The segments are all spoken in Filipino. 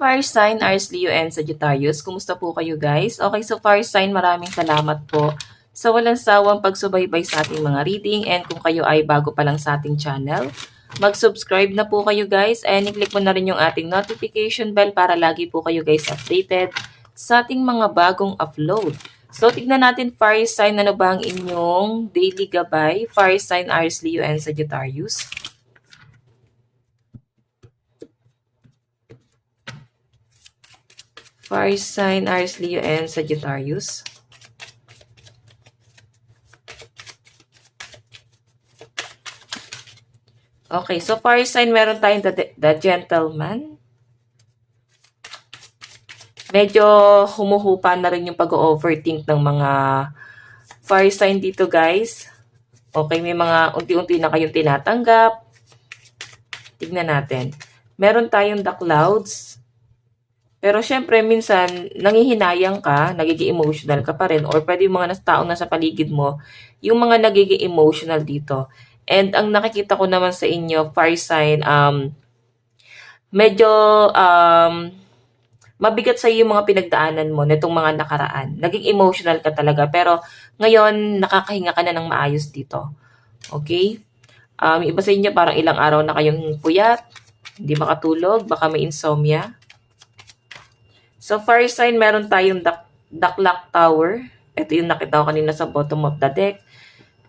fire sign, Aries, Leo, and Sagittarius. Kumusta po kayo guys? Okay, so fire sign, maraming salamat po sa walang sawang pagsubaybay sa ating mga reading. And kung kayo ay bago pa lang sa ating channel, mag-subscribe na po kayo guys. And i-click mo na rin yung ating notification bell para lagi po kayo guys updated sa ating mga bagong upload. So, tignan natin fire sign, ano ba ang inyong daily gabay? Fire sign, Aries, Leo, and Sagittarius. Fire sign, Aries, Leo, and Sagittarius. Okay, so fire sign, meron tayong the gentleman. Medyo humuhupa na rin yung pag-overthink ng mga fire sign dito, guys. Okay, may mga unti-unti na kayong tinatanggap. Tignan natin. Meron tayong the clouds. Pero syempre, minsan, nangihinayang ka, nagiging emotional ka pa rin, or pwede yung mga taong nasa paligid mo, yung mga nagiging emotional dito. And ang nakikita ko naman sa inyo, fire sign, medyo mabigat sa iyo yung mga pinagdaanan mo nitong mga nakaraan. Naging emotional ka talaga, pero ngayon, nakakahinga ka na ng maayos dito. Okay? Iba sa inyo, parang ilang araw na kayong puyat, hindi makatulog, baka may insomnia. So, fire sign, meron tayong the clock tower. Ito yung nakita ko kanina sa bottom of the deck.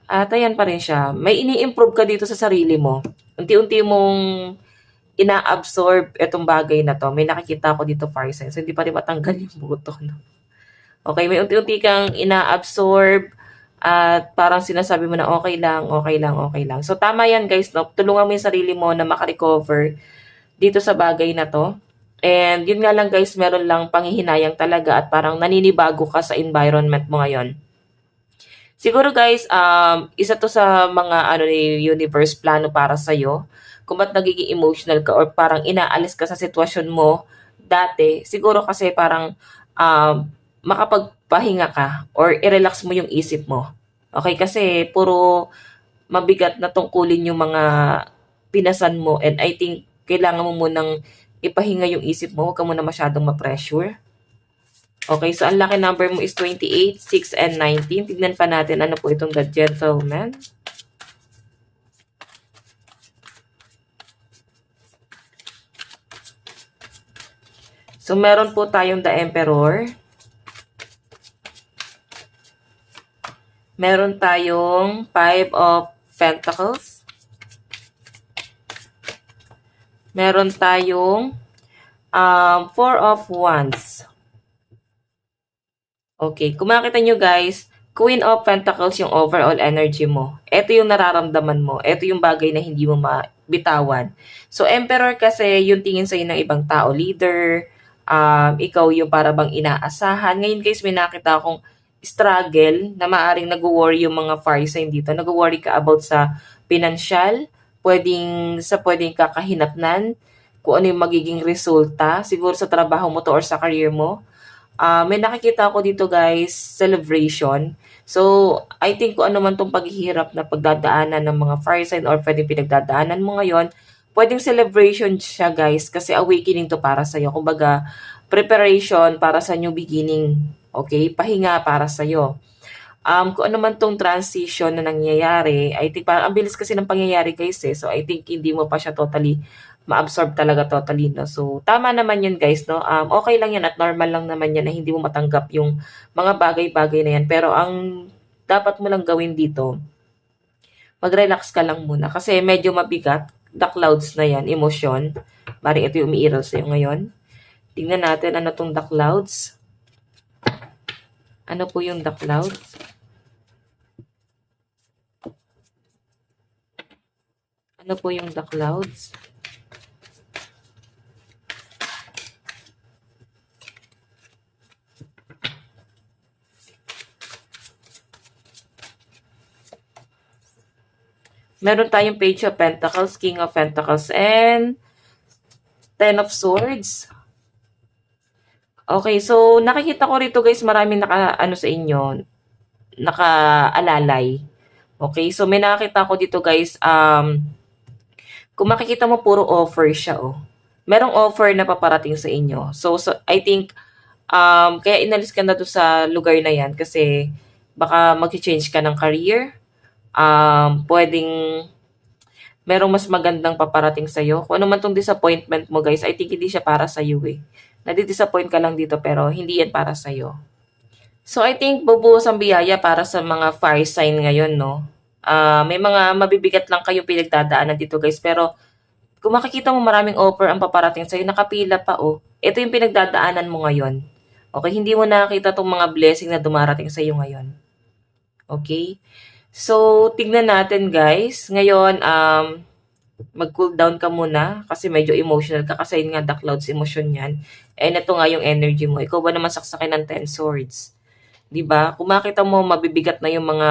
At ayan pa rin siya. May ini-improve ka dito sa sarili mo. Unti-unti mong ina-absorb itong bagay na to. May nakikita ko dito, fire sign. So, hindi pa rin matanggal yung buto. No? Okay, may unti-unti kang ina-absorb. At parang sinasabi mo na okay lang, okay lang, okay lang. So, tama yan guys. No? Tulungan mo yung sarili mo na makarecover dito sa bagay na to. And yun nga lang guys, meron lang panghihinayang talaga at parang naninibago ka sa environment mo ngayon. Siguro guys, isa to sa mga ni universe plano para sa'yo. Kung ba't nagiging emotional ka or parang inaalis ka sa sitwasyon mo dati, siguro kasi parang makapagpahinga ka or i-relax mo yung isip mo. Okay, kasi puro mabigat na tungkulin yung mga pinasan mo and I think kailangan mo munang ipahinga yung isip mo, huwag ka muna masyadong ma-pressure. Okay, so ang lucky number mo is 28, 6, and 19. Tignan pa natin ano po itong the gentleman. So meron po tayong the emperor. Meron tayong 5 of pentacles. Meron tayong 4 of wands. Okay, kung makita nyo guys, Queen of Pentacles yung overall energy mo. Ito yung nararamdaman mo. Ito yung bagay na hindi mo mabitawan. So, Emperor kasi yung tingin sa'yo ng ibang tao, leader, ikaw yung para bang inaasahan. Ngayon guys, may nakita akong struggle na maaring nag-worry yung mga fire sign dito. Nag-worry ka about sa financial, pwedeng kakahinatnan, kung ano yung magiging resulta, siguro sa trabaho mo to or sa career mo. May nakikita ako dito guys, celebration. So, I think kung ano man tong paghihirap na pagdadaanan ng mga fire sign or pwedeng pinagdadaanan mo ngayon, pwedeng celebration siya guys kasi awakening to para sa'yo. Kumbaga, preparation para sa new beginning. Okay? Pahinga para sa'yo. Kung ano man tong transition na nangyayari, I think parang ang bilis kasi ng pangyayari guys eh. So, I think hindi mo pa siya totally ma-absorb talaga totally, no? So, tama naman yun guys, no? Okay lang yan at normal lang naman yan na hindi mo matanggap yung mga bagay-bagay na yan. Pero ang dapat mo lang gawin dito, mag-relax ka lang muna. Kasi medyo mabigat, the clouds na yan, emosyon. Bari ito yung umiiral sa'yo ngayon. Tingnan natin ano tong the clouds. Ano po yung the clouds? Ano po yung the clouds? Meron tayong Page of Pentacles, King of Pentacles, and Ten of Swords. Okay, so nakikita ko rito guys, maraming sa inyo, nakaalalay. Okay, so may nakita ko dito guys, kung makikita mo puro offer siya, oh. merong offer na paparating sa inyo. So I think, kaya inalis ka na doon sa lugar na yan kasi baka mag-change ka ng career. Pwedeng merong mas magandang paparating sa'yo. Kung ano man tong disappointment mo guys, I think hindi siya para sa'yo eh. Nadi-disappoint ka lang dito pero hindi yan para sa'yo. So I think bubuhos ang biyaya para sa mga fire sign ngayon, no? May mga mabibigat lang kayong pinagdadaanan dito guys, pero kung makikita mo maraming offer ang paparating sa'yo, nakapila pa oh. Ito yung pinagdadaanan mo ngayon. Okay, hindi mo nakakita tong mga blessing na dumarating sa'yo ngayon. Okay? So, tignan natin guys. Ngayon, mag-cool down ka muna kasi medyo emotional ka kasi yun nga the clouds emotion yan. And ito nga yung energy mo. Ikaw ba naman saksakin ng 10 swords? 'Di ba? Kung makita mo mabibigat na yung mga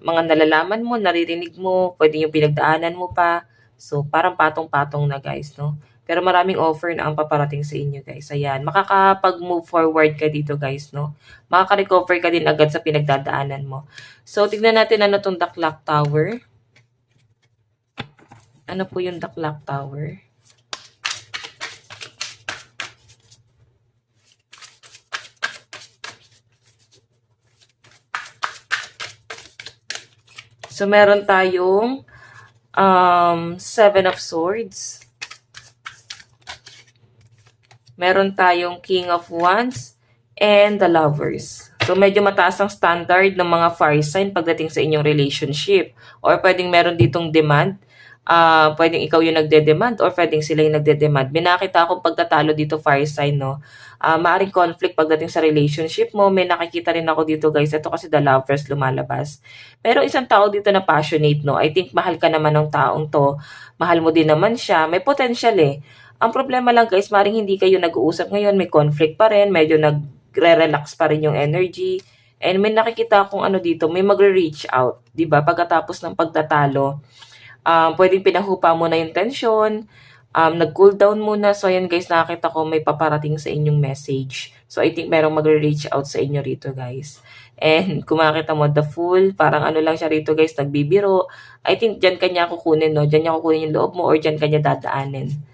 nalalaman mo, naririnig mo, pwede yung pinagdaanan mo pa. So, parang patong-patong na guys, no? Pero maraming offer na ang paparating sa inyo guys. Ayan, makakapag-move forward ka dito guys, no? Makaka-recover ka din agad sa pinagdadaanan mo. So, tignan natin ano tong The Clock Tower. Ano po yung The Clock Tower? So, meron tayong Seven of Swords. Meron tayong King of Wands and the Lovers. So, medyo mataas ang standard ng mga fire sign pagdating sa inyong relationship. Or pwedeng meron ditong demand. Pwedeng ikaw yung nagde-demand or pwedeng sila yung nagde-demand. May nakita akong pagtatalo dito fire sign, no? Maaring conflict pagdating sa relationship mo. May nakikita rin ako dito guys. Ito kasi the Lovers lumalabas. Pero isang tao dito na passionate, no? I think mahal ka naman ng taong to. Mahal mo din naman siya. May potential eh. Ang problema lang guys, maring hindi kayo nag-uusap ngayon, may conflict pa rin, medyo nagre-relax pa rin yung energy. And may nakikita akong ano dito, may magre-reach out, 'di ba? Pagkatapos ng pagtatalo, pwedeng pinahupa mo na yung tension, nag-cool down muna. So ayan guys, nakakita ko may paparating sa inyong message. So I think merong magre-reach out sa inyo rito guys. And kung makita mo the Fool, parang ano lang siya rito guys, nagbibiro. I think dyan kanya kukunin, no? Dyan niya kukunin yung loob mo or dyan kanya dadaanin.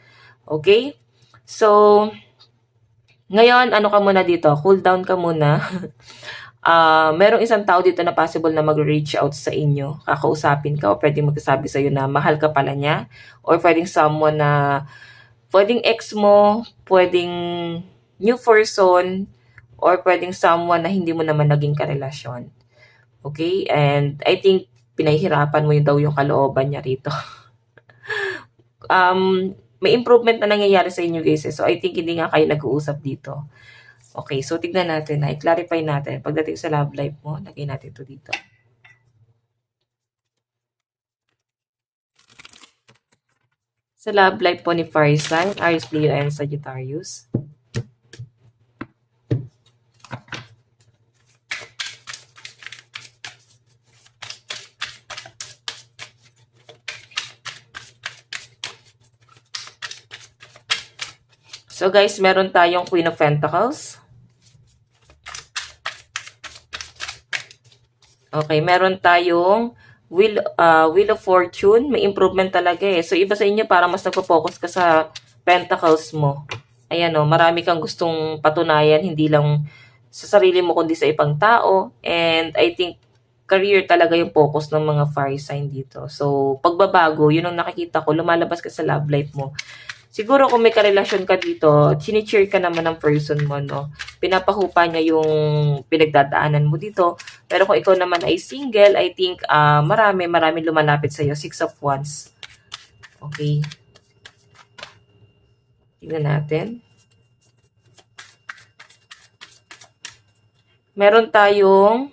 Okay? So, ngayon, ano ka muna dito? Cool down ka muna. Merong isang tao dito na possible na mag-reach out sa inyo. Kakausapin ka o pwedeng magsasabi sa'yo na mahal ka pala niya. Or pwedeng someone na, pwedeng ex mo, pwedeng new person, or pwedeng someone na hindi mo naman naging karelasyon. Okay? And I think pinahihirapan mo yun daw yung kalooban niya rito. May improvement na nangyayari sa inyo guys. So, I think hindi nga kayo nag-uusap dito. Okay, so tignan natin. I-clarify natin. Pagdating sa love life mo, lagay natin ito dito. Sa love life po ni Fire Sign, Aries, Leo, and Sagittarius. So guys, meron tayong Queen of Pentacles. Okay, meron tayong Wheel of Fortune. May improvement talaga eh. So iba sa inyo, para mas nagpo-focus ka sa Pentacles mo. Ayan o, marami kang gustong patunayan, hindi lang sa sarili mo kundi sa ibang tao. And I think career talaga yung focus ng mga fire sign dito. So pagbabago, yun ang nakikita ko, lumalabas ka sa love life mo. Siguro kung may karelasyon ka dito, chini-cheer ka naman ng person mo, no? Pinapahupa niya yung pinagdadaanan mo dito. Pero kung ikaw naman ay single, I think marami lumalapit sa'yo. 6 of Wands. Okay. Tingnan natin. Meron tayong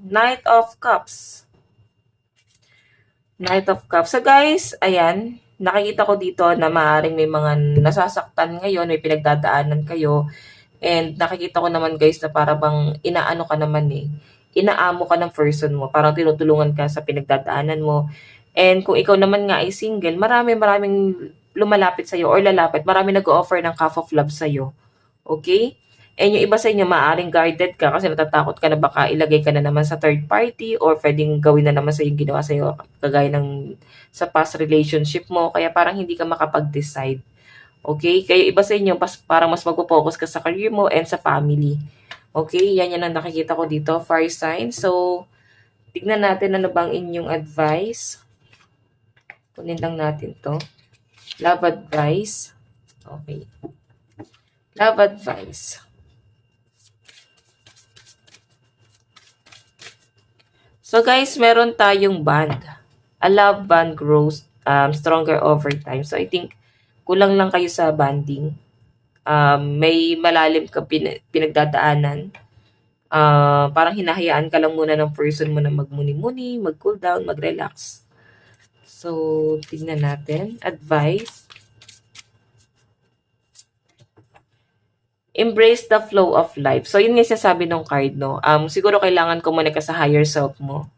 Knight of Cups. Knight of Cups. So guys, ayan. Nakikita ko dito na maaaring may mga nasasaktan ngayon, may pinagdadaanan kayo. And nakikita ko naman guys na para bang inaano ka naman eh. Inaamo ka ng person mo. Parang tinutulungan ka sa pinagdadaanan mo. And kung ikaw naman nga ay single, maraming lumalapit sa'yo or lalapit. Marami nag-o-offer ng cup of love sa'yo. Okay? And yung iba sa inyo, maaaring guarded ka kasi natatakot ka na baka ilagay ka na naman sa third party or pwedeng gawin na naman sa yung ginawa sa'yo kagaya ng sa past relationship mo. Kaya parang hindi ka makapag-decide. Okay? Kaya iba sa inyo, parang mas mag-focus ka sa career mo and sa family. Okay? Yan ang nakikita ko dito, fire sign. So, tignan natin ano bang inyong advice. Kunin lang natin to. Love advice. Okay. Love advice. So guys, meron tayong bond. A love bond grows stronger over time. So I think kulang lang kayo sa bonding. May malalim ka pinagdadaanan. Parang hinahayaan ka lang muna ng person mo na magmuni-muni, mag-cool down, mag-relax. So, tignan natin. Advice. Embrace the flow of life. So, yun nga sinasabi ng card, no? Siguro kailangan connect ka sa higher self mo.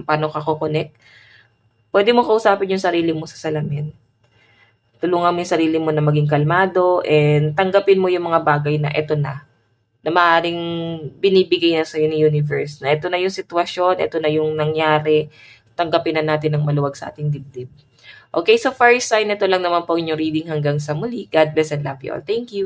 Paano ka connect? Pwede mo kausapin yung sarili mo sa salamin. Tulungan mo yung sarili mo na maging kalmado and tanggapin mo yung mga bagay na eto na maaaring binibigay na sa'yo ni universe. Na ito na yung sitwasyon, ito na yung nangyari, tanggapin na natin ng maluwag sa ating dibdib. Okay, so first sign, ito lang naman po yung reading hanggang sa muli. God bless and love you all. Thank you.